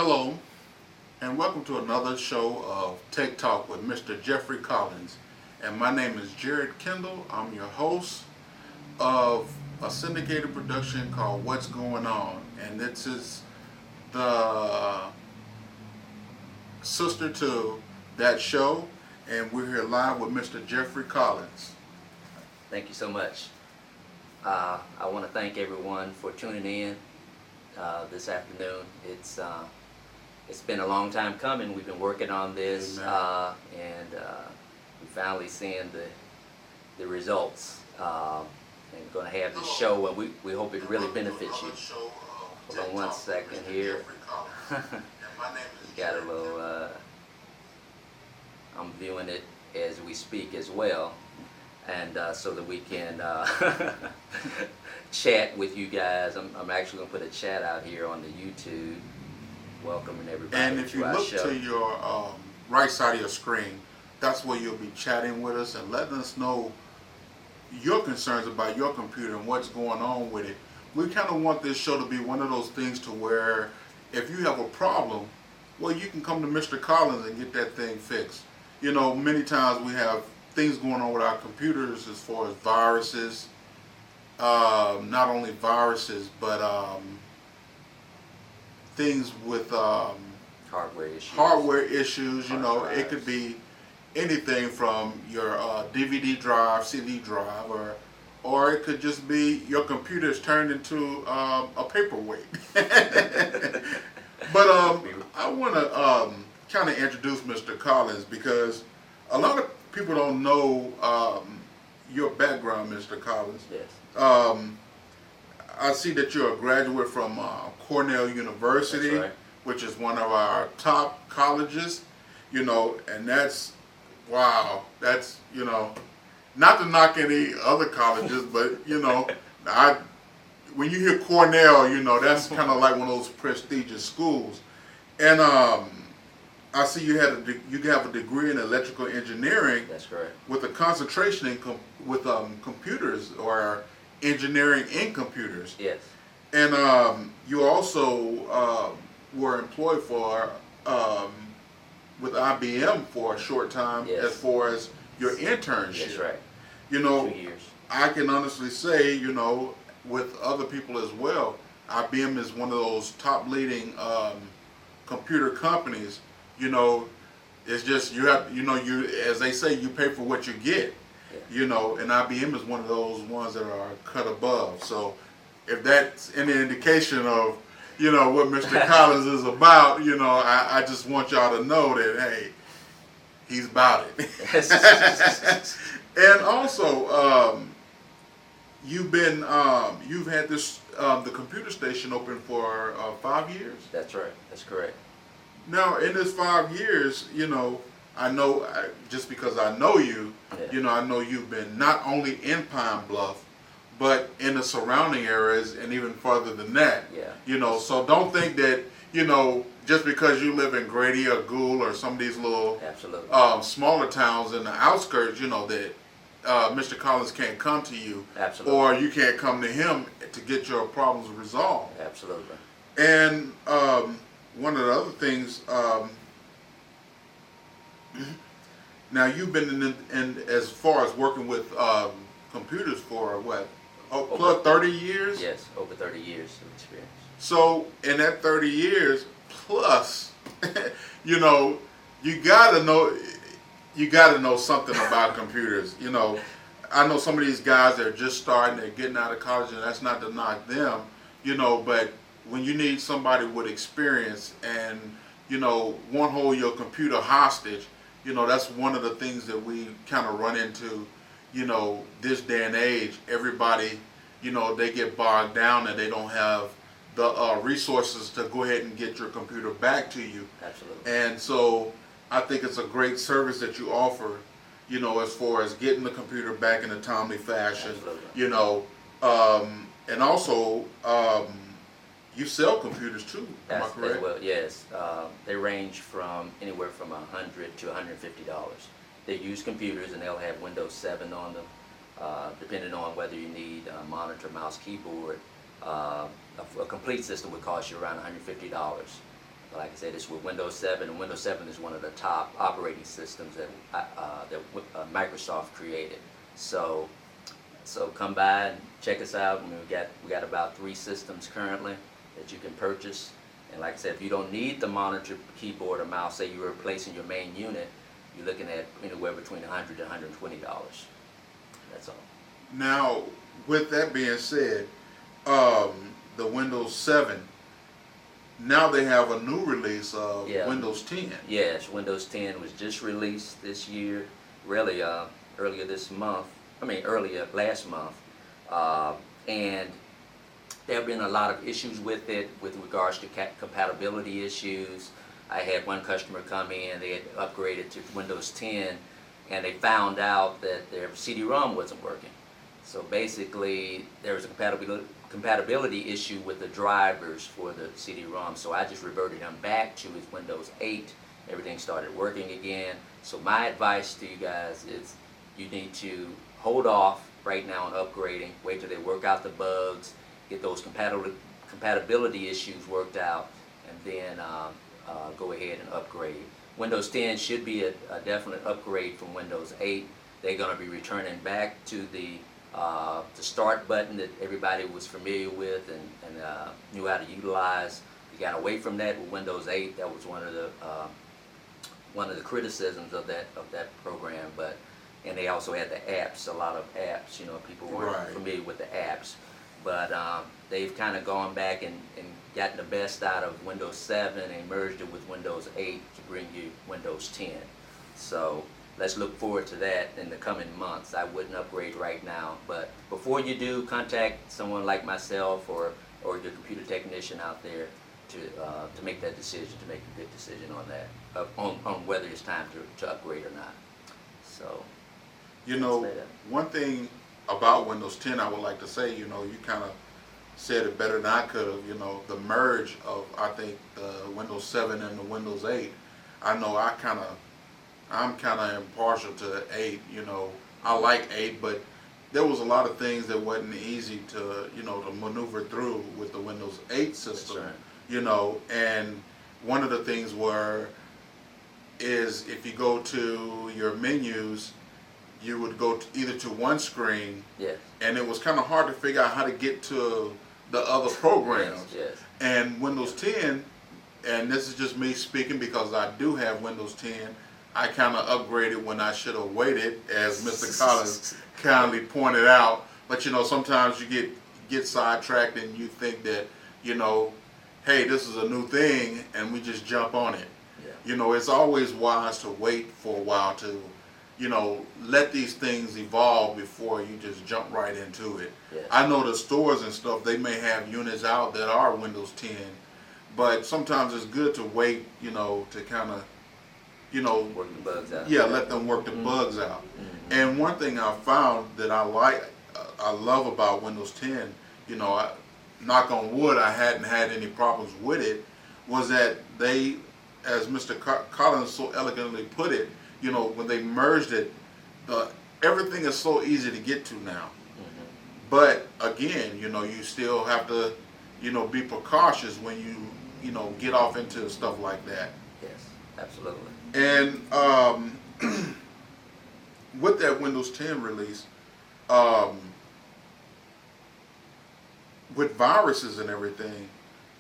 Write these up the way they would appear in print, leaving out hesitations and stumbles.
Hello, and welcome to another show of Tech Talk with Mr. Jeffrey Collins. And my name is Jared Kendall. I'm your host of a syndicated production called What's Going On. And this is the sister to that show. And we're here live with Mr. Jeffrey Collins. Thank you so much. I want to thank everyone for tuning in this afternoon. It's been a long time coming. We've been working on this, and we're finally seeing the results. And we're going to have this show, and we hope it really benefits you. Hold on one second here. We got a little. I'm viewing it as we speak as well, and so that we can chat with you guys. I'm actually going to put a chat out here on the YouTube, welcoming everybody. And if you look to your right side of your screen, that's where you'll be chatting with us and letting us know your concerns about your computer and what's going on with it. We kind of want this show to be one of those things to where if you have a problem, well, you can come to Mr. Collins and get that thing fixed. You know, many times we have things going on with our computers as far as viruses, not only viruses, but things with hardware issues. You know, it could be anything from your DVD drive, CD drive, or it could just be your computer's turned into a paperweight. But I want to kind of introduce Mr. Collins because a lot of people don't know your background, Mr. Collins. Yes. I see that you're a graduate from Cornell University, That's right. which is one of our top colleges, you know, and that's, wow, that's, you know, not to knock any other colleges, but, you know, when you hear Cornell, you know, that's kind of like one of those prestigious schools. And I see you have a degree in electrical engineering. That's correct. With a concentration in computers or engineering in computers. Yes. And you also were employed with IBM for a short time. Yes. As far as your internship. That's right. You know, 2 years. I can honestly say, you know, with other people as well, IBM is one of those top leading computer companies. You know, it's just you have, you know, as they say, you pay for what you get. Yeah. You know, and IBM is one of those ones that are cut above. So if that's any indication of, you know, what Mr. Collins is about, you know, I just want y'all to know that, hey, he's about it. And also, you've had this the computer station open for 5 years. That's right. That's correct. Now, in this 5 years, you know, I know just because I know you, you know, I know you've been not only in Pine Bluff, but in the surrounding areas and even further than that. Yeah. You know, so don't think that, you know, just because you live in Grady or Gould or some of these little smaller towns in the outskirts, you know, that Mr. Collins can't come to you. Absolutely. Or you can't come to him to get your problems resolved. Absolutely. And one of the other things, now you've been in as far as working with computers for what, plus 30 years? Yes, over 30 years of experience. So in that 30 years plus, you know, you gotta know something about computers. You know, I know some of these guys that are just starting, they're getting out of college, and that's not to knock them, you know, but when you need somebody with experience and, you know, won't hold your computer hostage, you know, that's one of the things that we kind of run into, you know, this day and age. Everybody, you know, they get bogged down and they don't have the resources to go ahead and get your computer back to you. Absolutely. And so I think it's a great service that you offer, you know, as far as getting the computer back in a timely fashion. Absolutely. You know, and also you sell computers too. Am I correct? As well, yes. They range from anywhere from $100 to $150. They're used computers and they'll have Windows 7 on them, depending on whether you need a monitor, mouse, keyboard. A complete system would cost you around $150. Like I said, it's with Windows 7, and Windows 7 is one of the top operating systems that Microsoft created. So come by and check us out. I mean, we got about 3 systems currently that you can purchase. And like I said, if you don't need the monitor, keyboard, or mouse, say you're replacing your main unit, you're looking at anywhere between $100 to $120. That's all. Now, with that being said, the Windows 7, now they have a new release of Windows 10. Yes, Windows 10 was just released this year, really earlier last month. And there have been a lot of issues with it with regards to compatibility issues. I had one customer come in, they had upgraded to Windows 10, and they found out that their CD-ROM wasn't working. So basically, there was a compatibility issue with the drivers for the CD-ROM. So I just reverted him back to his Windows 8. Everything started working again. So my advice to you guys is you need to hold off right now on upgrading. Wait till they work out the bugs, get those compatibility issues worked out, and then go ahead and upgrade. Windows 10 should be a definite upgrade from Windows 8. They're going to be returning back to the start button that everybody was familiar with and knew how to utilize. We got away from that with Windows 8. That was one of the criticisms of that program. And they also had the apps, a lot of apps. People weren't familiar with the apps. But they've kind of gone back and gotten the best out of Windows 7 and merged it with Windows 8 to bring you Windows 10. So let's look forward to that in the coming months. I wouldn't upgrade right now, but before you do, contact someone like myself or your computer technician out there to make that decision, to make a good decision on that, on whether it's time to upgrade or not. So, one thing about Windows 10 I would like to say, you kind of said it better than I could have. The merge of, I think, the Windows 7 and the Windows 8. I know I'm kind of impartial to 8. I like 8, but there was a lot of things that wasn't easy to to maneuver through with the Windows 8 system. That's right. And one of the things is if you go to your menus, you would go either to one screen, yes, and it was kind of hard to figure out how to get to the other programs. Yes. And Windows 10, and this is just me speaking because I do have Windows 10, I kind of upgraded when I should have waited, as Mr. Collins kindly pointed out. But sometimes you get sidetracked and you think that hey, this is a new thing, and we just jump on it. Yeah. It's always wise to wait for a while to let these things evolve before you just jump right into it. Yes. I know the stores and stuff, they may have units out that are Windows 10, but sometimes it's good to wait, to kind of, work the bugs out. Yeah, let them work the bugs out. Mm-hmm. And one thing I found that I love about Windows 10, knock on wood, I hadn't had any problems with it, was that they, as Mr. Collins so elegantly put it, when they merged it, everything is so easy to get to now. Mm-hmm. But again, you still have to, be precautious when you get off into stuff like that. Yes, absolutely. And with that Windows 10 release, with viruses and everything,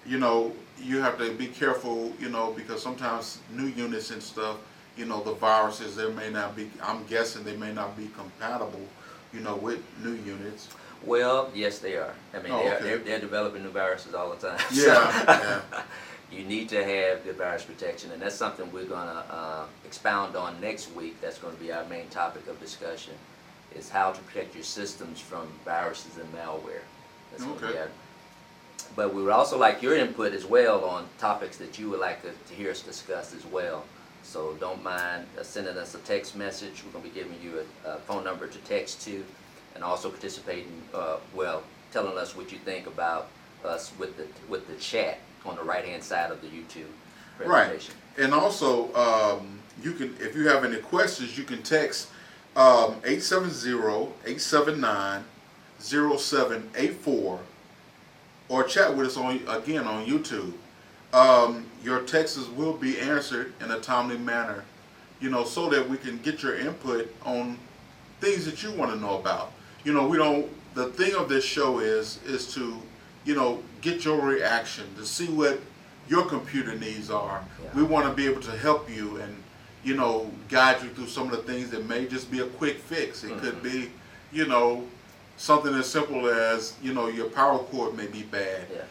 you have to be careful, because sometimes new units and stuff, the viruses, I'm guessing they may not be compatible, with new units. Well, yes, they are. I mean, okay. they're developing new viruses all the time. Yeah, So you need to have good virus protection, and that's something we're going to expound on next week. That's going to be our main topic of discussion, is how to protect your systems from viruses and malware. That's going to be but we would also like your input as well on topics that you would like to hear us discuss as well. So don't mind sending us a text message. We're going to be giving you a phone number to text to, and also participating, telling us what you think about us with the chat on the right-hand side of the YouTube presentation. Right. And also, you can, if you have any questions, you can text 870-879-0784, or chat with us on YouTube. your texts will be answered in a timely manner, so that we can get your input on things that you want to know about. We don't. The thing of this show is to, get your reaction to see what your computer needs are. Yeah. We want to be able to help you and, guide you through some of the things that may just be a quick fix. It could be, something as simple as, your power cord may be bad. Yeah.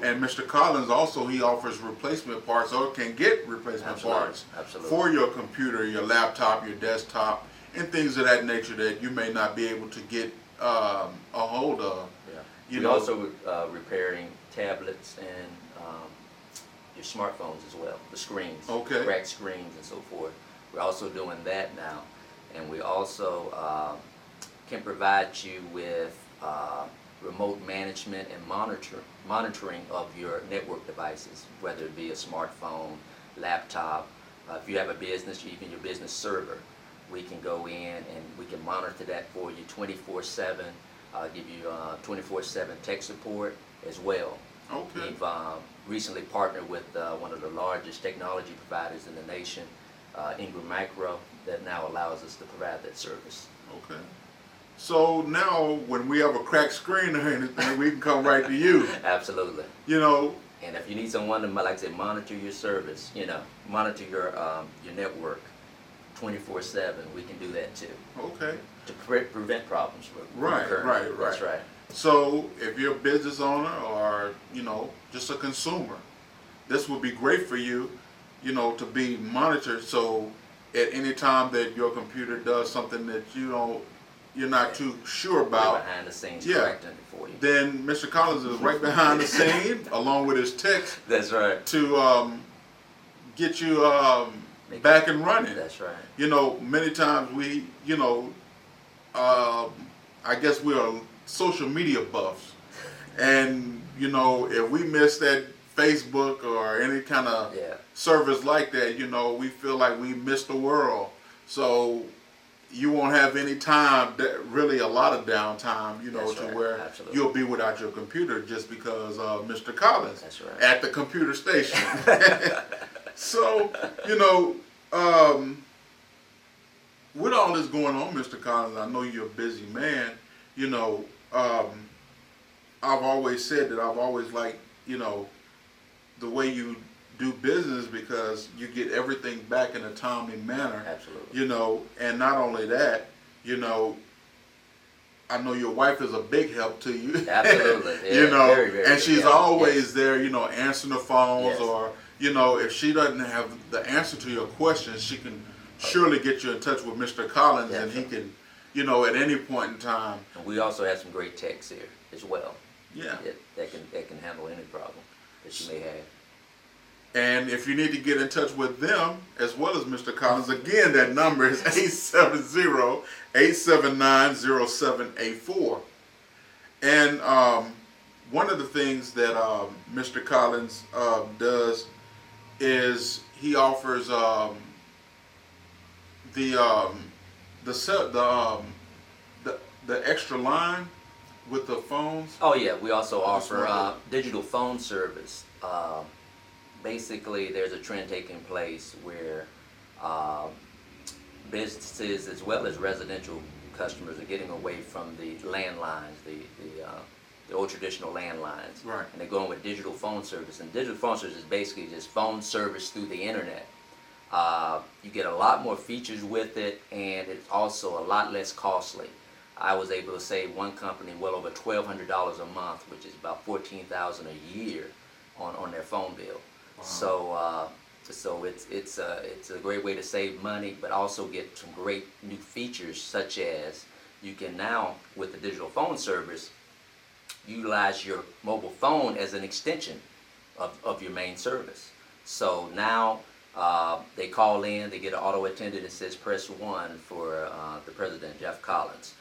And Mr. Collins also, he offers replacement parts, or can get replacement parts for your computer, your laptop, your desktop, and things of that nature that you may not be able to get a hold of. Yeah. We're also repairing tablets and your smartphones as well, the screens, cracked screens and so forth. We're also doing that now, and we also can provide you with remote management and monitoring of your network devices, whether it be a smartphone, laptop. If you have a business, even your business server, we can go in and we can monitor that for you 24/7. Give you 24/7 tech support as well. Okay. We've recently partnered with one of the largest technology providers in the nation, Ingram Micro, that now allows us to provide that service. Okay. So now, when we have a cracked screen or anything, we can come right to you. Absolutely. And if you need someone to, like I said, monitor your service, monitor your network 24/7, we can do that too. Okay. To prevent problems from occurring. Right. That's right. So if you're a business owner or, just a consumer, this would be great for you, to be monitored. So at any time that your computer does something that you're not too sure about, right behind the scenes correcting it for you. Then Mr. Collins is right behind the scene, along with his text. That's right. To get you back and running. That's right. Many times we, I guess we are social media buffs, and if we miss that Facebook or any kind of service like that, we feel like we missed the world. So you won't have any time, really a lot of downtime, where Absolutely. you'll be without your computer just because of Mr. Collins That's right. at the computer station. So, with all this going on, Mr. Collins, I know you're a busy man. I've always said that I've always liked, the way you do business, because you get everything back in a timely manner. Absolutely. And not only that, I know your wife is a big help to you. Absolutely. Yeah, very, very and she's help. always there, answering the phones, Yes. or, if she doesn't have the answer to your questions, she can surely get you in touch with Mr. Collins, Definitely. and he can, at any point in time. And we also have some great techs here as well. Yeah. That can handle any problem that you may have. And if you need to get in touch with them as well as Mr. Collins, again, that number is 870-879-0784. And one of the things that Mr. Collins does is he offers the extra line with the phones. Oh yeah, we also offer digital phone service. Basically, there's a trend taking place where businesses as well as residential customers are getting away from the landlines, the old traditional landlines, Right. and they're going with digital phone service. And digital phone service is basically just phone service through the internet. You get a lot more features with it, and it's also a lot less costly. I was able to save one company well over $1,200 a month, which is about $14,000 a year on their phone bill. Wow. So it's a great way to save money, but also get some great new features, such as you can now, with the digital phone service, utilize your mobile phone as an extension of your main service. So now they call in, they get an auto attendant that says press 1 for the president, Jeff Collins.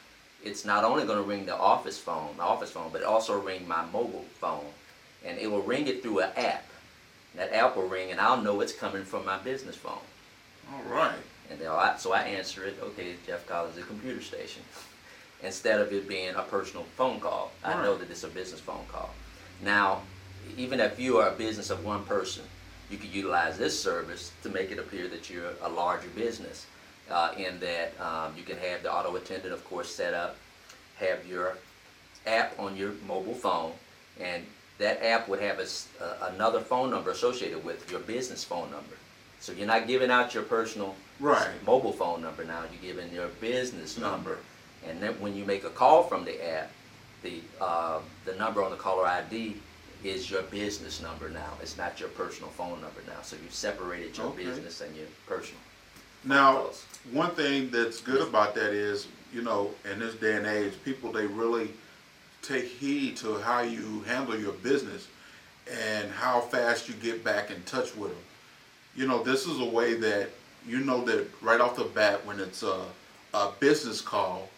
It's not only going to ring my office phone, but it also ring my mobile phone, and it will ring it through an app. That app will ring, and I'll know it's coming from my business phone. All right. And so I answer it. Okay, Jeff Collins, the computer station. Instead of it being a personal phone call, I know that it's a business phone call. Now, even if you are a business of one person, you could utilize this service to make it appear that you're a larger business. In that you can have the auto attendant, of course, set up, have your app on your mobile phone, and that app would have another phone number associated with your business phone number. So you're not giving out your personal mobile phone number now, you're giving your business number. And then when you make a call from the app, the number on the caller ID is your business number now. It's not your personal phone number now. So you've separated your business and your personal. Now, one thing that's good about that is, in this day and age, people, they really take heed to how you handle your business and how fast you get back in touch with them. This is a way that that right off the bat when it's a business call,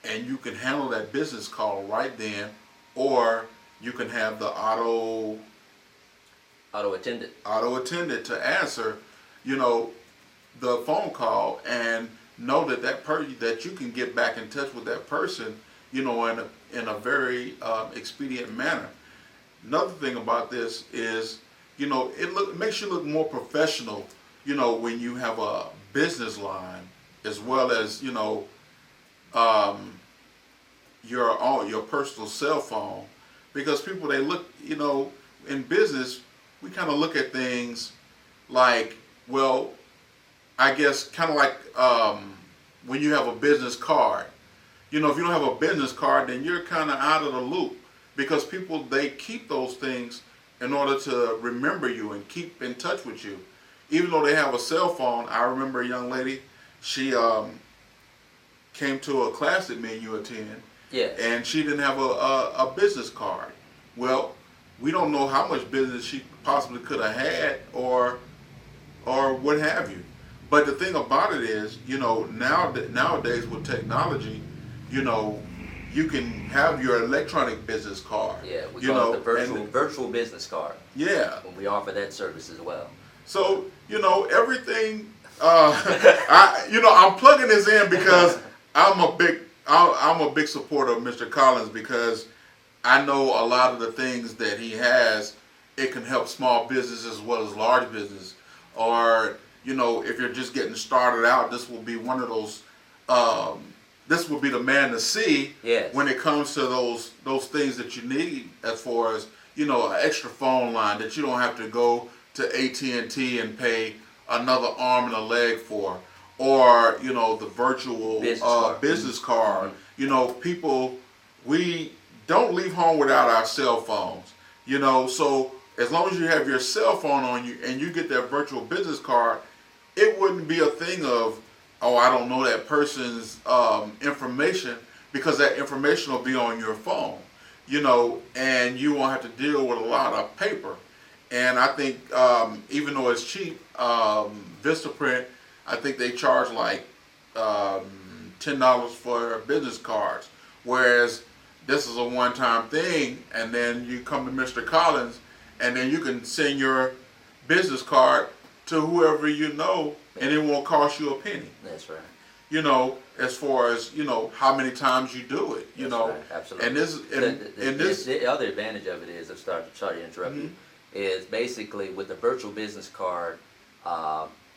and you can handle that business call right then, or you can have the auto attendant to answer, the phone call, and know that you can get back in touch with that person, in a very expedient manner. Another thing about this is, it makes you look more professional, when you have a business line, as well as, your personal cell phone, because people, they look, in business, we kind of look at things like, well, I guess kind of like when you have a business card. If you don't have a business card, then you're kind of out of the loop, because people, they keep those things in order to remember you and keep in touch with you. Even though they have a cell phone, I remember a young lady, she came to a class that me and you attend, and she didn't have a business card. Well, we don't know how much business she possibly could have had, or what have you. But the thing about it is, nowadays with technology, you can have your electronic business card. Yeah, we call it the virtual business card. Yeah. And we offer that service as well. So, everything, I'm plugging this in because I'm a big supporter of Mr. Collins, because I know a lot of the things that he has, it can help small business as well as large business. Or, if you're just getting started out, this will be one of those, this will be the man to see when it comes to those things that you need, as far as, an extra phone line that you don't have to go to AT&T and pay another arm and a leg for, or, the virtual business card. People, we don't leave home without our cell phones, so as long as you have your cell phone on you and you get that virtual business card, it wouldn't be a thing of, oh, I don't know that person's information, because that information will be on your phone, and you won't have to deal with a lot of paper. And I think even though it's cheap, Vistaprint, I think they charge like $10 for business cards, whereas this is a one-time thing, and then you come to Mr. Collins, and then you can send your business card to whoever and it won't cost you a penny. That's right. As far as, how many times you do it, That's right. Absolutely. And the other advantage of it is, sorry to interrupt you, is basically with the virtual business card,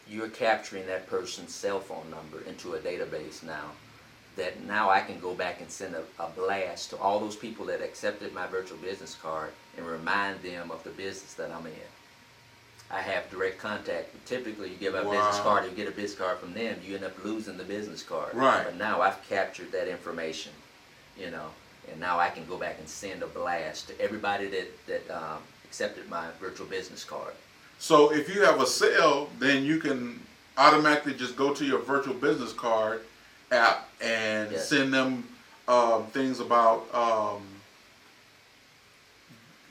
you're capturing that person's cell phone number into a database now, that now I can go back and send a blast to all those people that accepted my virtual business card and remind them of the business that I'm in. I have direct contact. Typically, you give out a business card, you get a business card from them, you end up losing the business card. Right. But now I've captured that information, and now I can go back and send a blast to everybody that accepted my virtual business card. So if you have a sale, then you can automatically just go to your virtual business card app and send them things about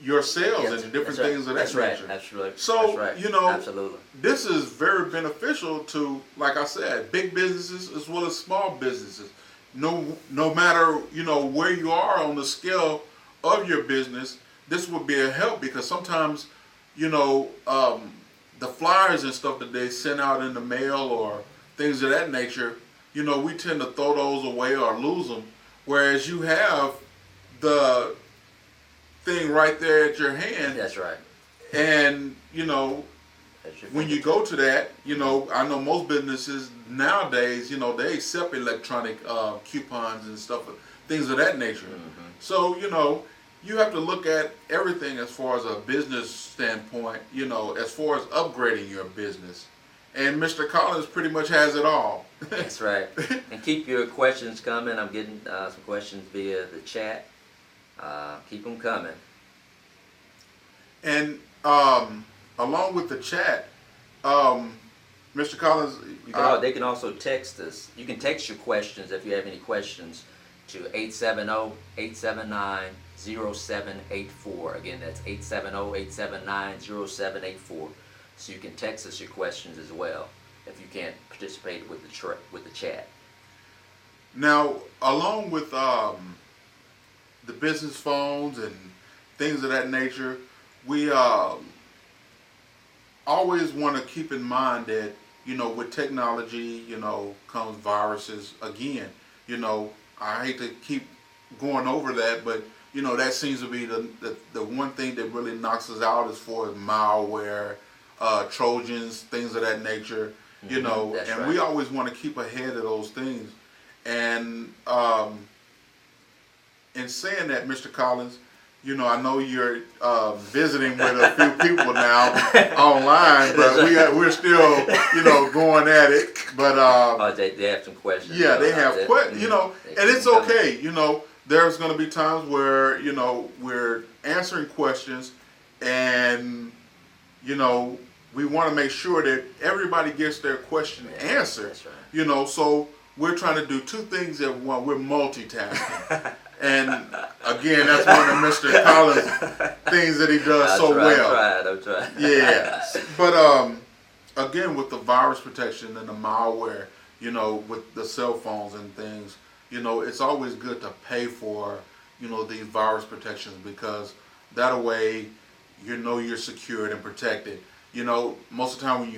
your sales and different things of that nature. That's right. So, that's right. Absolutely. This is very beneficial to, like I said, big businesses as well as small businesses. No matter, where you are on the scale of your business, this would be a help, because sometimes, the flyers and stuff that they send out in the mail or things of that nature, we tend to throw those away or lose them. Whereas you have the thing right there at your hand. That's right. And That's your when you go to that, I know most businesses nowadays, they accept electronic coupons and stuff, things of that nature. Mm-hmm. So, you have to look at everything as far as a business standpoint, as far as upgrading your business. And Mr. Collins pretty much has it all. That's right. And keep your questions coming. I'm getting some questions via the chat. Keep them coming. And along with the chat, Mr. Collins, They can also text us. You can text your questions if you have any questions to 870-879-0784. Again, that's 870-879-0784. So you can text us your questions as well if you can't participate with the chat. now along with the business phones and things of that nature, we always want to keep in mind that with technology, comes viruses again. I hate to keep going over that, but that seems to be the one thing that really knocks us out as far as malware, Trojans, things of that nature. That's And right. we always want to keep ahead of those things. And in saying that, Mr. Collins, I know you're visiting with a few people now online, but we're still, going at it. But They have some questions. yeah, they have questions, They and keep it's them coming. okay. There's going to be times where we're answering questions, and we want to make sure that everybody gets their question answered. That's right. So we're trying to do two things at once. We're multitasking. And again, that's one of Mr. Collins' things that he does so well. I'm trying. Yeah. But again, with the virus protection and the malware, with the cell phones and things, it's always good to pay for, these virus protections, because that way, you're secured and protected. Most of the time when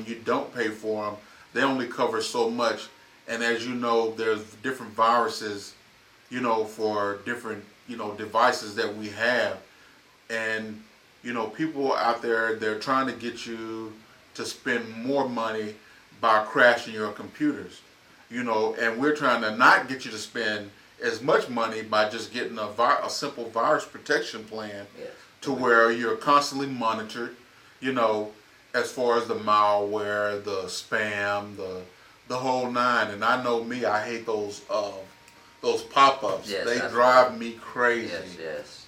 you don't pay for them, they only cover so much. And as you know, there's different viruses, for different, devices that we have. And, people out there, they're trying to get you to spend more money by crashing your computers, and we're trying to not get you to spend as much money by just getting a simple virus protection plan. Yes. To where you're constantly monitored, as far as the malware, the spam, the whole nine. And I know me, I hate those pop-ups. Yes, they absolutely. drive me crazy. Yes.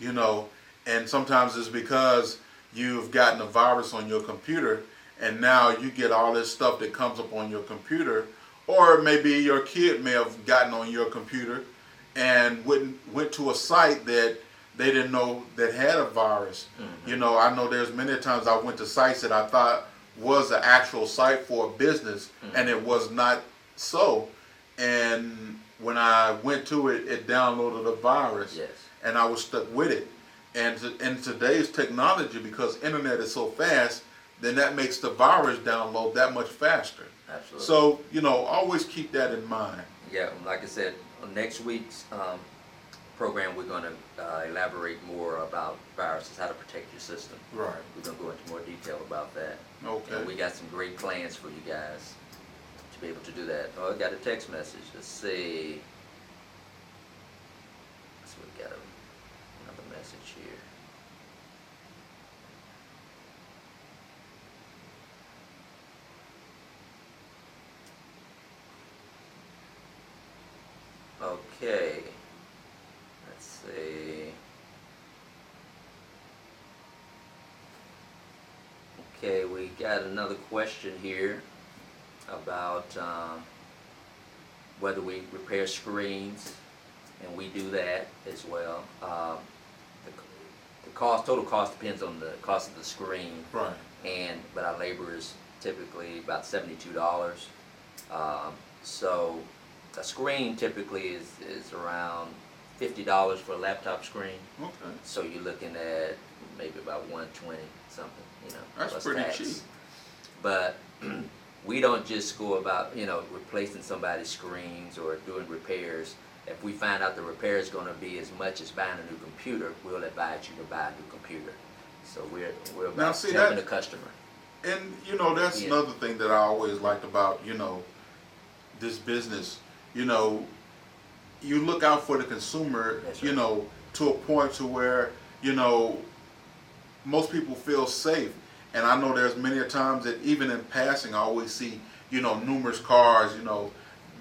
And sometimes it's because you've gotten a virus on your computer, and now you get all this stuff that comes up on your computer, or maybe your kid may have gotten on your computer and went to a site that they didn't know that had a virus. Mm-hmm. I know there's many times I went to sites that I thought was an actual site for a business, and it was not so. And when I went to it, it downloaded a virus, Yes. and I was stuck with it. And in today's technology, because internet is so fast, then that makes the virus download that much faster. Absolutely. So, always keep that in mind. Yeah, like I said, on next week's program, we're going to elaborate more about viruses, how to protect your system. Right. We're going to go into more detail about that. Okay. And we got some great plans for you guys to be able to do that. Oh, I got a text message. Let's see. So we got another message here. Okay. Let's see. Okay, we got another question here about whether we repair screens, and we do that as well. The total cost depends on the cost of the screen, Right. but our labor is typically about $72. So a screen typically is around $50 for a laptop screen. Okay. So you're looking at maybe about 120 something, That's plus pretty tax. cheap. But we don't just go about, replacing somebody's screens or doing repairs. if we find out the repair is going to be as much as buying a new computer, we'll advise you to buy a new computer. So we're about helping the customer. And that's another thing that I always liked about this business. You look out for the consumer. That's right. To a point to where most people feel safe. And I know there's many a times that even in passing, I always see numerous cars,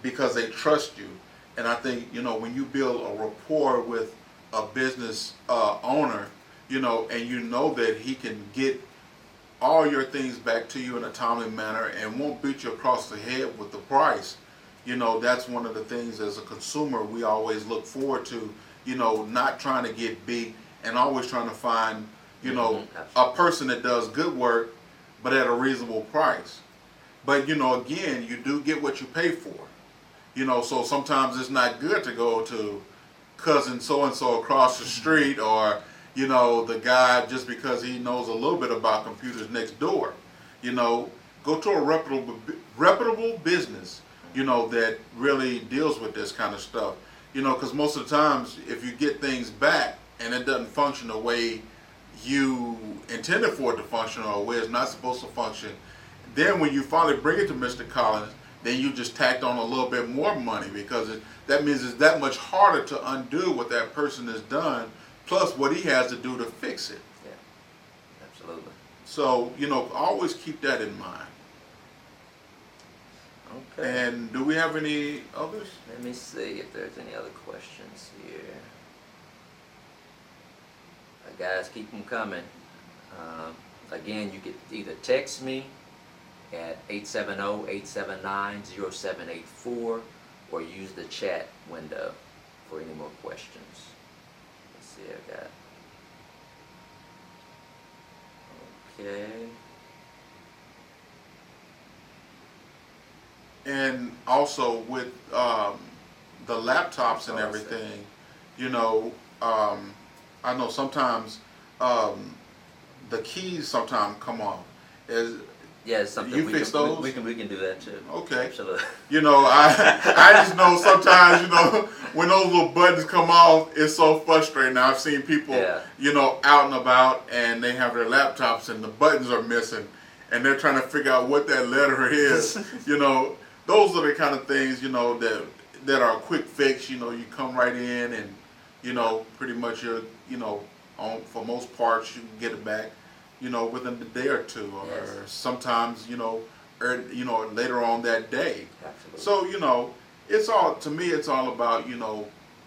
because they trust you. And I think when you build a rapport with a business owner, and that he can get all your things back to you in a timely manner and won't beat you across the head with the price. That's one of the things as a consumer we always look forward to, not trying to get beat and always trying to find, a person that does good work, but at a reasonable price. But, again, you do get what you pay for. So sometimes it's not good to go to cousin so-and-so across the street or, the guy just because he knows a little bit about computers next door. Go to a reputable business, that really deals with this kind of stuff. Because most of the times if you get things back and it doesn't function the way you intended for it to function or where it's not supposed to function, then when you finally bring it to Mr. Collins, then you just tacked on a little bit more money because that means it's that much harder to undo what that person has done, plus what he has to do to fix it. Yeah, absolutely. So, always keep that in mind. Okay. And do we have any others? Let me see if there's any other questions here. Guys, keep them coming. Again, you could either text me at 870-879-0784 or use the chat window for any more questions. Let's see, I got. Okay. And also with the laptops and everything, I know sometimes the keys sometimes come off. Yeah, it's something you fix those? We can do that too. Okay. Absolutely. I just know sometimes, when those little buttons come off, it's so frustrating. I've seen people, out and about, and they have their laptops and the buttons are missing, and they're trying to figure out what that letter is. Those are the kind of things, that are a quick fix. You come right in and, pretty much you're, for most parts you can get it back, within the day or two, or sometimes, later on that day. Absolutely. So, it's all, to me, it's all about,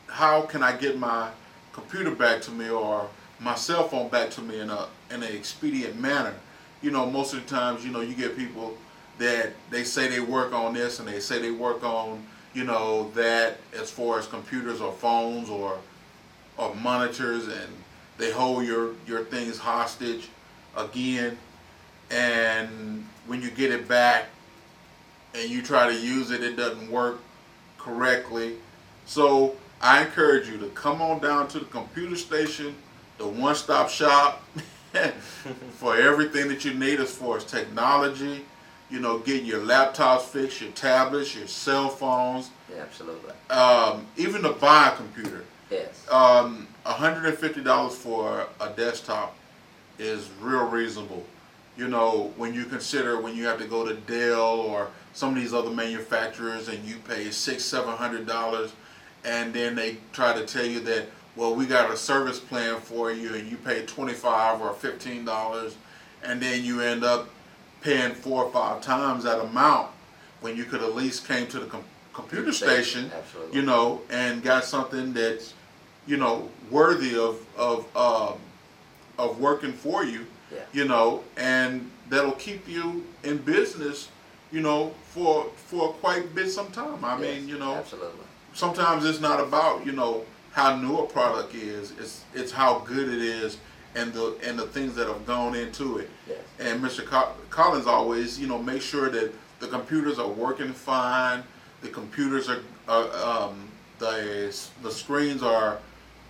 how can I get my computer back to me or my cell phone back to me in an expedient manner. Most of the times, you get people that they say they work on this and they say they work on, that as far as computers or phones or monitors, and they hold your things hostage again, and when you get it back and you try to use it, it doesn't work correctly. So I encourage you to come on down to the computer station, the one-stop shop for everything that you need as far as technology, getting your laptops fixed, your tablets, your cell phones. Yeah, absolutely. Even to buy a computer. Yes. $150 for a desktop is real reasonable. When you consider when you have to go to Dell or some of these other manufacturers and you pay $600-700, and then they try to tell you that, well, we got a service plan for you, and you pay $25 or $15, and then you end up paying 4 or 5 times that amount when you could at least came to the computer station, Absolutely. And got something that's, worthy of working for you, and that'll keep you in business, for quite a bit some time. I mean, absolutely. sometimes it's not about, how new a product is. It's how good it is and the things that have gone into it. Yes. And Mr. Collins always, make sure that the computers are working fine. The computers are the screens are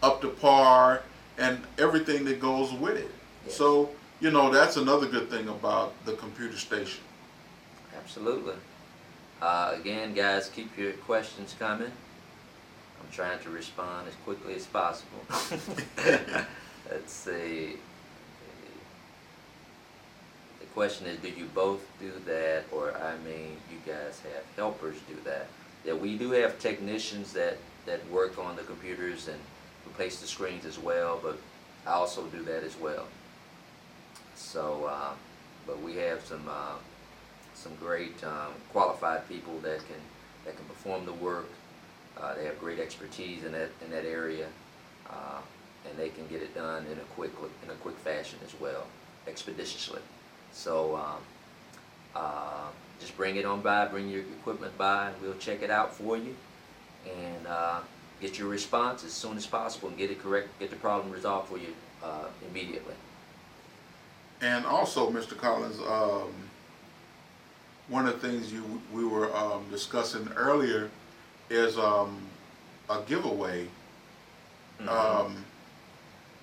up to par, and everything that goes with it. Yes. So, that's another good thing about the computer station. Absolutely. Again, guys, keep your questions coming. I'm trying to respond as quickly as possible. Let's see. The question is, do you both do that, or I mean, you guys have helpers do that? Yeah, we do have technicians that work on the computers and replace the screens as well, but I also do that as well. So, but we have some great qualified people that can perform the work. They have great expertise in that area, and they can get it done in a quick fashion as well, expeditiously. So just bring it on by, bring your equipment by, and we'll check it out for you, and get your response as soon as possible and get it correct, get the problem resolved for you immediately. And also, Mr. Collins, one of the things we were discussing earlier is a giveaway. Mm-hmm.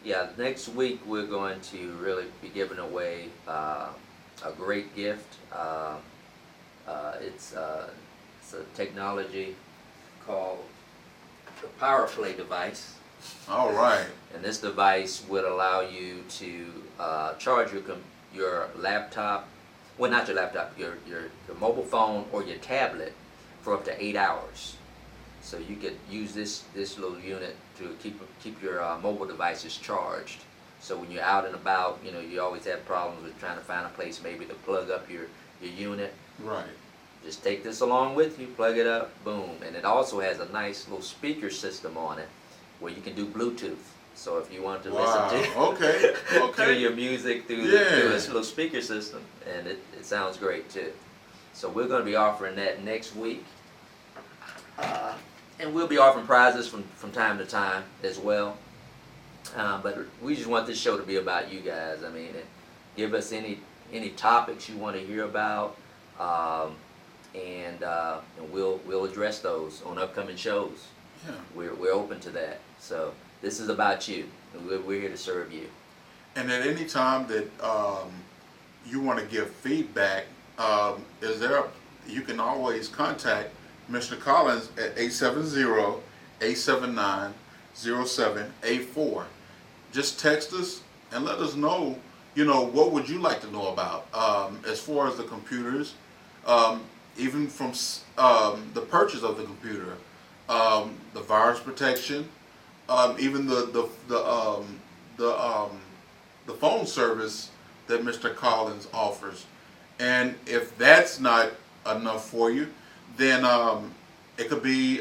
Yeah, next week we're going to really be giving away a great gift. It's a technology called the Power Play device. All right. And this device would allow you to charge your laptop, well, not your laptop, your mobile phone or your tablet for up to 8 hours. So you could use this little unit to keep your mobile devices charged. So when you're out and about, you know, you always have problems with trying to find a place maybe to plug up your unit. Right. Just take this along with you, plug it up, boom. And it also has a nice little speaker system on it where you can do Bluetooth. So if you want to listen to your music through this little speaker system, and it sounds great too. So we're going to be offering that next week. And we'll be offering prizes from time to time as well. But we just want this show to be about you guys. I mean, give us any topics you want to hear about, and we'll address those on upcoming shows. Yeah. We're open to that. So this is about you. We're here to serve you. And at any time that you want to give feedback, you can always contact Mr. Collins at 870-879-0784. Just text us and let us know, what would you like to know about as far as the computers, even from the purchase of the computer, the virus protection, even the phone service that Mr. Collins offers. And if that's not enough for you, then it could be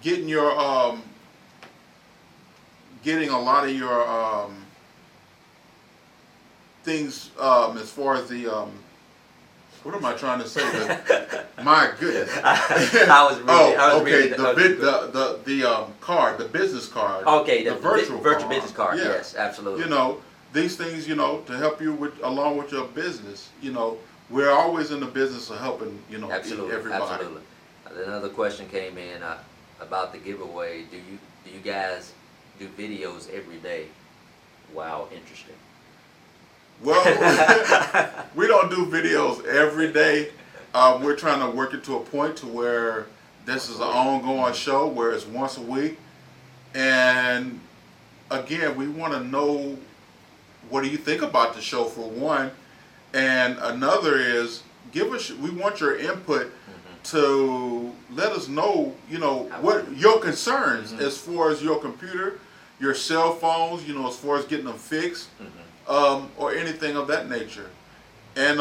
getting a lot of your things as far as the what am I trying to say? My goodness. I was reading. The card, the business card. Okay, the virtual business card. Yeah. Yes, absolutely. These things, to help you along with your business. We're always in the business of helping, Absolutely, everybody. absolutely. Another question came in about the giveaway. Do you guys do videos every day? Wow, interesting. Well, we don't do videos every day. We're trying to work it to a point to where this is an ongoing show, where it's once a week. And again, we want to know, what do you think about the show, for one? And another is, we want your input to let us know, what your concerns as far as your computer, your cell phones, as far as getting them fixed, or anything of that nature. And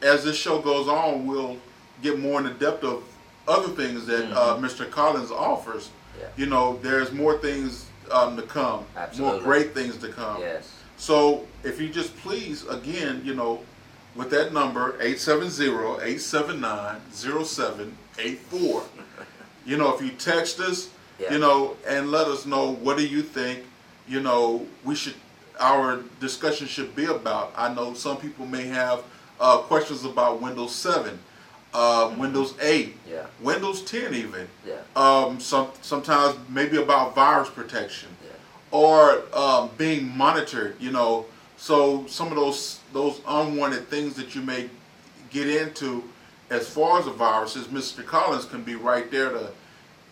as this show goes on, we'll get more in the depth of other things that Mr. Collins offers. Yeah. There's more things to come, Absolutely. more great things to come. Yes. So if you just please, again, with that number, 870-879-0784, if you text us, and let us know, what do you think, our discussion should be about. I know some people may have questions about Windows 7, Windows 8, Windows 10 even. Sometimes maybe about virus protection. Or being monitored, so some of those unwanted things that you may get into as far as the viruses, Mr. Collins can be right there to,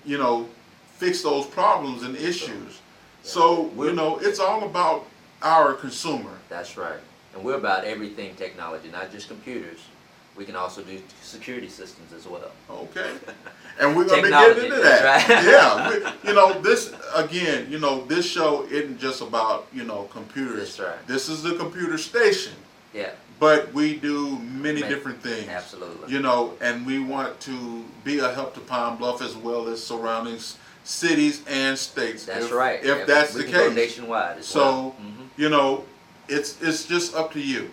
you know, fix those problems and issues. So, you know, it's all about our consumer. That's right. And we're about everything technology, not just computers. We can also do security systems as well. Okay. And we're going to be Technology, getting into that. that's right. Yeah. You know, this, again, you know, this show isn't just about, you know, computers. That's right. This is the computer station. Yeah. But we do many different things. Absolutely. You know, and we want to be a help to Pine Bluff as well as surrounding cities and states. That's right. If that's the we can go case. nationwide as So, well. you know, it's just up to you.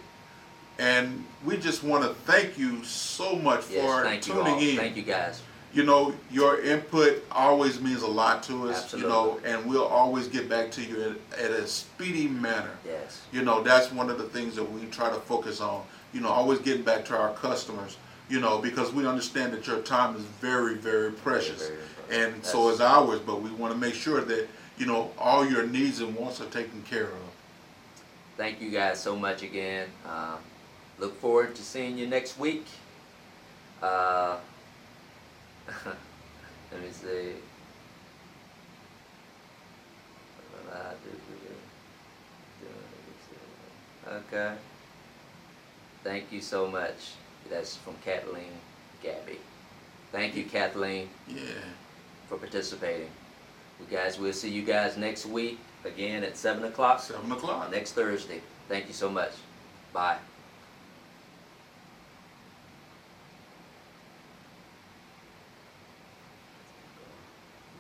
And we just want to thank you so much for tuning in. Thank you guys. You know, your input always means a lot to us. Absolutely. You know, and we'll always get back to you at a speedy manner. Yes. You know, that's one of the things that we try to focus on. You know, always getting back to our customers. You know, because we understand that your time is very, very precious. Very, very and so is ours. But we want to make sure that, you know, all your needs and wants are taken care of. Thank you guys so much again. Look forward to seeing you next week. Let me see. Okay. Thank you so much. That's from Kathleen Gabby. Thank you, Kathleen, for participating. We'll see you guys next week again at 7 o'clock. 7 o'clock. Next Thursday. Thank you so much. Bye.